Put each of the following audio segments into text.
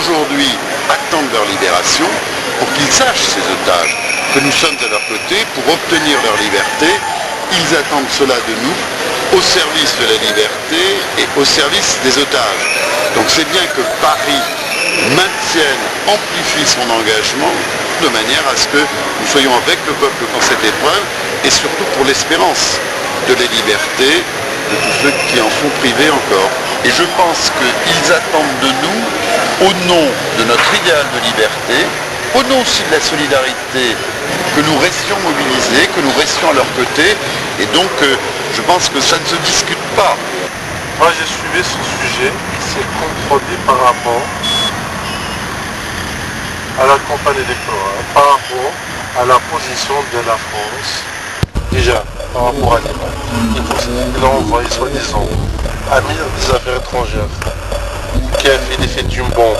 aujourd'hui attendent leur libération pour qu'ils sachent, ces otages, que nous sommes à leur côté pour obtenir leur liberté. Ils attendent cela de nous, au service de la liberté et au service des otages. Donc c'est bien que Paris maintienne, amplifie son engagement de manière à ce que nous soyons avec le peuple dans cette épreuve et surtout pour l'espérance de la liberté de tous ceux qui en sont privés encore. Et je pense qu'ils attendent de nous, au nom de notre idéal de liberté, au nom aussi de la solidarité, que nous restions mobilisés, que nous restions à leur côté. Et donc, je pense que ça ne se discute pas. Moi, j'ai suivi ce sujet qui s'est contrôlé par rapport à la campagne électorale, par rapport à la position de la France, déjà, par rapport à l'Irak. Il a envoyé, soi-disant, un ministre des Affaires étrangères qui a fait l'effet d'une bombe.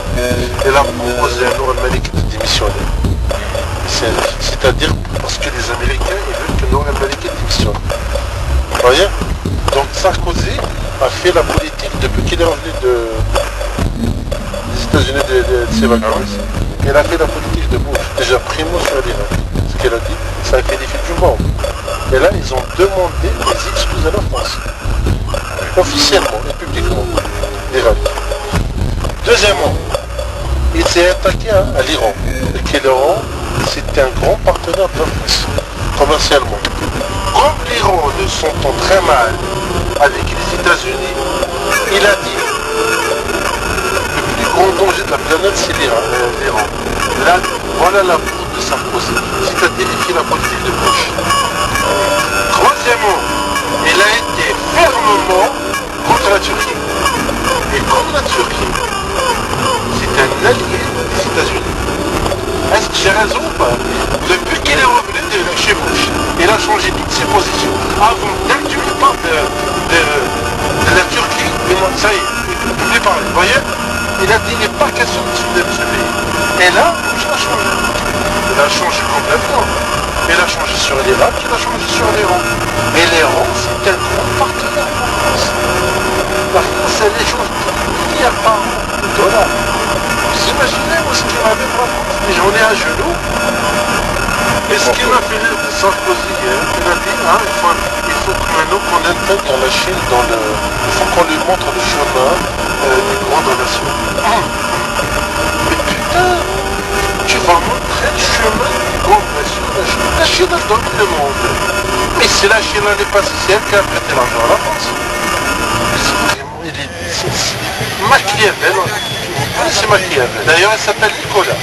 Il a proposé à Nour el-Maliki de démissionner. C'est-à-dire parce que les Américains, ils veulent que Nour el-Maliki démissionne. Vous voyez? Donc Sarkozy a fait la politique depuis qu'il est revenu des États-Unis de ses vacances. Il a fait la politique de Bush, déjà primo sur l'Irak. Ce qu'il a dit, ça a fait l'effet d'une bombe. Et là, ils ont demandé des excuses à la France. Officiellement et publiquement. l'Irak. Deuxièmement, il s'est attaqué à l'Iran. Et que l'Iran, c'était un grand partenaire de la France, commercialement. Comme l'Iran ne s'entend très mal avec les États-Unis, il a dit le plus grand danger de la planète, c'est l'Iran. Là, voilà la faute de Sarkozy, c'est-à-dire il fait la politique de Bush. Troisièmement, il a été fermement contre la Turquie. Et comme la Turquie, c'est un allié des États-Unis. Est-ce que j'ai raison ou pas? Depuis qu'il est revenu de chez Bush, il a changé toutes ses positions. Avant, dès que tu lui parles de la Turquie, ça y est, il ne peut plus parler. Vous voyez? Il a dit, il n'est pas question de souder de ce pays. Et là, Bush a changé. Il a changé complètement. Il a changé sur l'Irak, il a changé sur l'Iran. Et l'Iran, c'est un grand partenaire pour la France. La France, elle échange milliards par an de dollars. Vous imaginez où ce qu'il m'avait pour la France? Et j'en ai à genoux. Et ce qu'il m'a fait Sarkozy, il a dit, hein, il faut que maintenant qu'on intègre la Chine dans le... Il faut qu'on lui montre le chemin des grandes relations. Mais putain, tu vas montrer le chemin des grandes relations de la Chine. La Chine, elle domine le monde. Mais si la Chine n'est pas si c'est elle qui a prêté l'argent à la France. C'est vraiment, c'est Machiavel. C'est Machiavel. D'ailleurs, elle s'appelle Nicolas.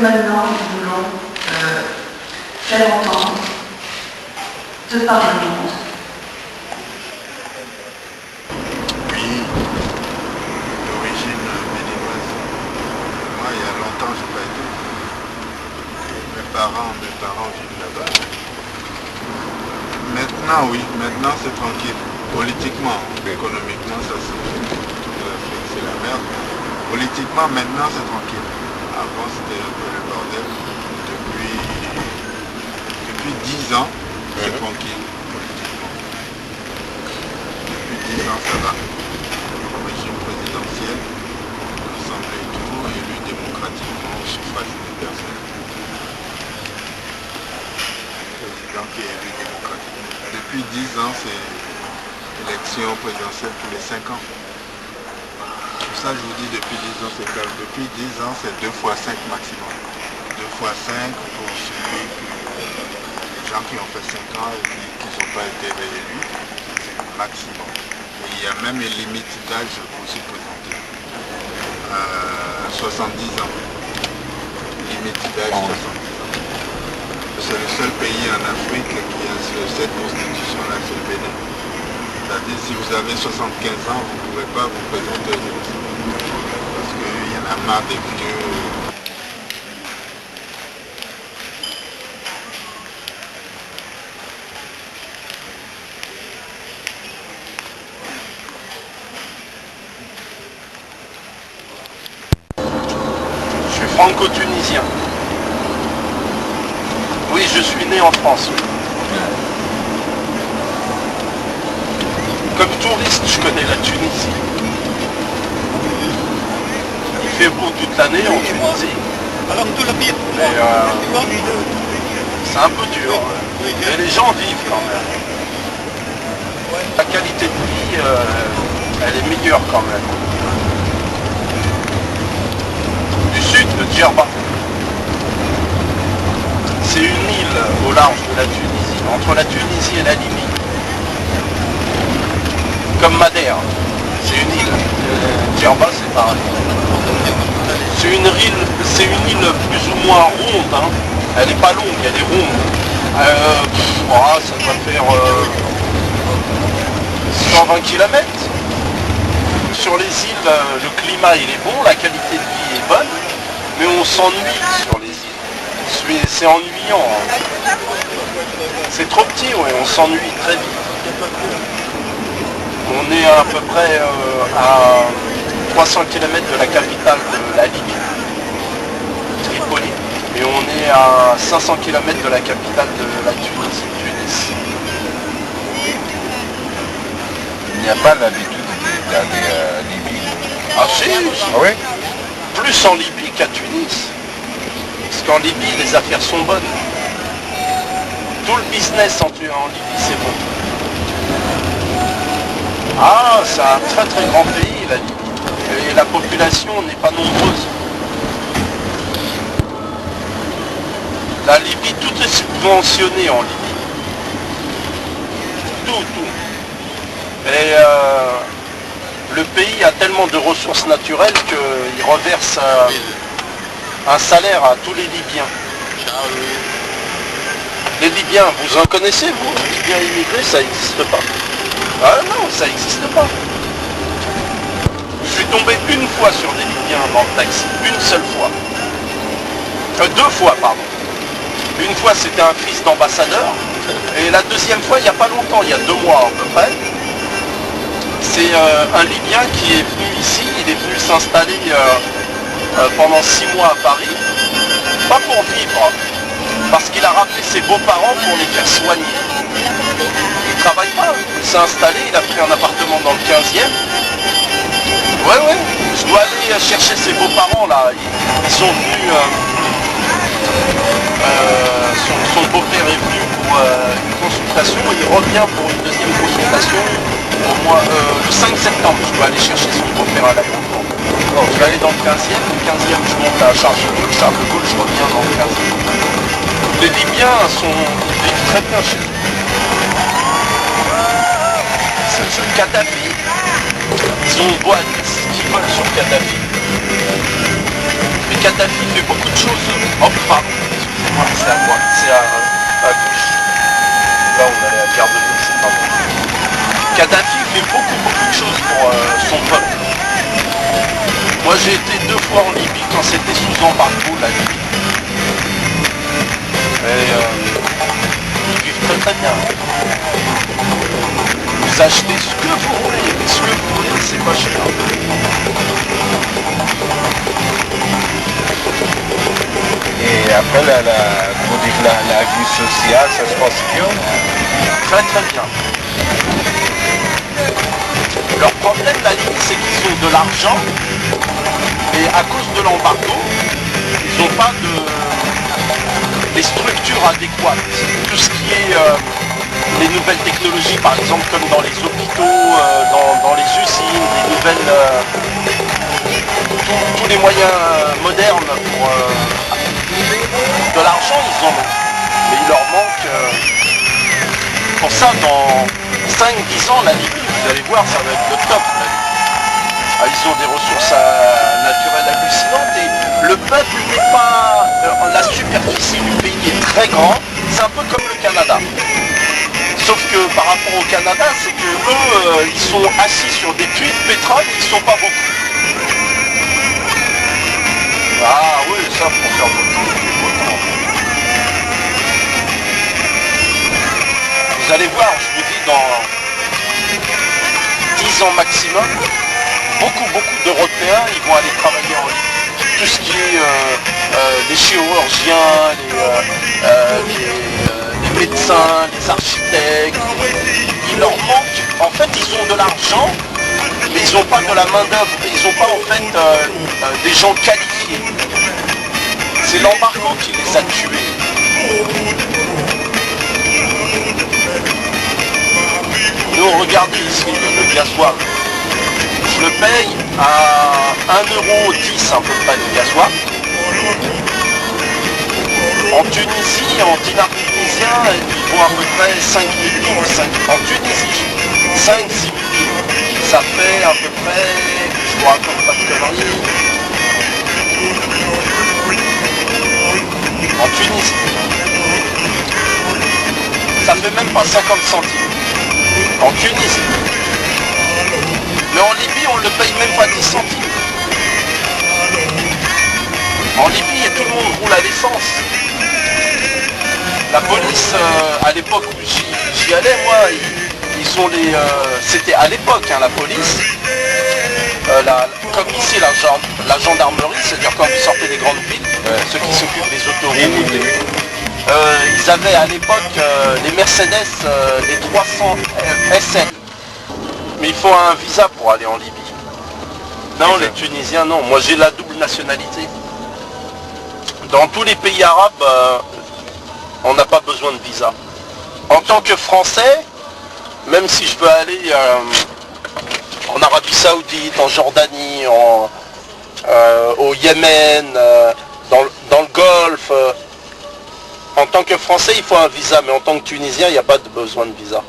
Maintenant, nous voulons faire entendre de par le monde. Oui, d'origine béninoise. Moi, il y a longtemps, je n'ai pas été. Maintenant, oui, maintenant c'est tranquille. Politiquement, économiquement, ça c'est la merde. Politiquement, maintenant c'est tranquille. Avant c'était un peu le bordel. Depuis 10 ans, c'est tranquille politiquement. Depuis 10 ans, ça va. Régime présidentiel, l'Assemblée et tout, élu démocratiquement au suffrage universel. Président qui est élu démocratiquement. Depuis 10 ans, c'est élection présidentielle tous les 5 ans. Pour ça, je vous dis, depuis 10 ans, c'est calme. Depuis 10 ans, c'est 2 fois 5 maximum. 2 fois 5 pour celui les gens qui ont fait 5 ans et qui n'ont pas été réélus, c'est le maximum. Et il y a même une limite d'âge pour se présenter. 70 ans. Limite d'âge 70 ans. C'est le seul pays en Afrique qui a cette constitution-là, c'est le Bénin. C'est-à-dire si vous avez 75 ans, vous ne pouvez pas vous présenter aux élections. Parce qu'il y en a marre des vieux. Je suis franco-tunisien. Oui, je suis né en France. Oui. Comme touriste, je connais la Tunisie. Il fait beau toute l'année en Tunisie. Mais c'est un peu dur. Mais les gens vivent quand même. La qualité de vie, elle est meilleure quand même. Du sud de Djerba. C'est une île au large de la Tunisie, entre la Tunisie et la Libye. Comme Madère, c'est une île. Djerba, c'est pareil. C'est une île plus ou moins ronde. Hein. Elle n'est pas longue, elle est ronde. Ça doit faire 120 km. Sur les îles, le climat il est bon, la qualité de vie est bonne, mais on s'ennuie sur les îles. C'est ennuyant. Hein. C'est trop petit, ouais, on s'ennuie très vite. On est à peu près à 300 km de la capitale de la Libye, Tripoli, et on est à 500 km de la capitale de la Tunisie, Tunis. Il n'y a pas l'habitude d'aller à Libye. Ah si, Ah oui? plus en Libye qu'à Tunis. Parce qu'en Libye, les affaires sont bonnes. Tout le business en Libye, c'est bon. Ah, c'est un très très grand pays, la Libye. Et la population n'est pas nombreuse. La Libye, tout est subventionné en Libye. Tout. Et le pays a tellement de ressources naturelles qu'il reverse un salaire à tous les Libyens. Les Libyens, vous en connaissez, vous? Les Libyens immigrés, ça n'existe pas. Ah non, ça n'existe pas. Je suis tombé une fois sur des Libyens dans le taxi, une seule fois. 2 fois, pardon. Une fois, c'était un fils d'ambassadeur, et la deuxième fois, il n'y a pas longtemps, il y a 2 mois à peu près, c'est un Libyen qui est venu ici, il est venu s'installer pendant 6 mois à Paris, pas pour vivre, parce qu'il a rappelé ses beaux-parents pour les faire soigner. Il ne travaille pas, il s'est installé, il a pris un appartement dans le 15e. Ouais, je dois aller chercher ses beaux-parents là, ils sont venus, son beau-père est venu pour une consultation, il revient pour une deuxième consultation le 5 septembre, je dois aller chercher son beau-père à l'aéroport. Je vais aller dans le 15e, je monte à Charles de Gaulle, je reviens dans le 15e. Les Libyens vivent très bien chez eux. C'est Kadhafi. Ils ont beau dire ce qu'ils veulent sur Kadhafi. Mais Kadhafi fait beaucoup de choses. Oh pardon, excusez-moi, c'est à moi, c'est à gauche. Là on allait à la gare de Lyon, c'est pas bon. Kadhafi fait beaucoup de choses pour son peuple. Moi j'ai été 2 fois en Libye quand c'était sous embargo la Libye. Et ils vivent très très bien. Vous achetez ce que vous voulez, mais ce que vous voulez, c'est pas cher. Et après, pour dire la vie sociale, ça se passe bien. Très très bien. Leur problème, la limite, c'est qu'ils ont de l'argent, et à cause de l'embargo, ils n'ont pas les structures adéquates. Tout ce qui est les nouvelles technologies, par exemple, comme dans les hôpitaux, dans les usines, les nouvelles, tous les moyens modernes pour de l'argent, ils en ont. Mais il leur manque. Pour ça, dans 5-10 ans, la Libye, vous allez voir, ça va être le top. La Libye. Ah, ils ont des ressources naturelles hallucinantes et le peuple n'est pas... la superficie du pays est très grande, c'est un peu comme le Canada. Sauf que par rapport au Canada, c'est que eux, ils sont assis sur des puits de pétrole, ils ne sont pas beaucoup. Ah oui, ça pour faire beaucoup. Vous allez voir, je vous dis, dans 10 ans maximum, beaucoup d'Européens, ils vont aller travailler en Libye. Tout ce qui est les chirurgiens, les médecins, les architectes, il leur manque, en fait ils ont de l'argent, mais ils n'ont pas de la main d'œuvre, ils n'ont pas en fait des gens qualifiés. C'est l'embargo qui les a tués. Nous regardez ici le gasoil. Je le paye à 1,10 € à peu près le gasoil. En Tunisie, en dinars tunisiens, ils vont à peu près 5 000 €. En Tunisie, 5-6 000 €. Ça fait à peu près, je vous raconte pas de conneries, en Tunisie, ça fait même pas 50 centimes. En Tunisie. Mais en Libye, on ne le paye même pas 10 centimes. En Libye, tout le monde roule à l'essence. La police, à l'époque où j'y allais, moi, ils ont les... c'était à l'époque, hein, la police. Comme ici, la gendarmerie, c'est-à-dire quand vous sortez des grandes villes, ceux qui s'occupent des autoroutes, ils avaient à l'époque les Mercedes, les 300 SL. Mais il faut un visa pour aller en Libye. Non, les Tunisiens, non. Moi, j'ai la double nationalité. Dans tous les pays arabes, on n'a pas besoin de visa. En tant que Français, même si je veux aller en Arabie Saoudite, en Jordanie, au Yémen, dans le Golfe, en tant que Français, il faut un visa, mais en tant que Tunisien, il n'y a pas de besoin de visa.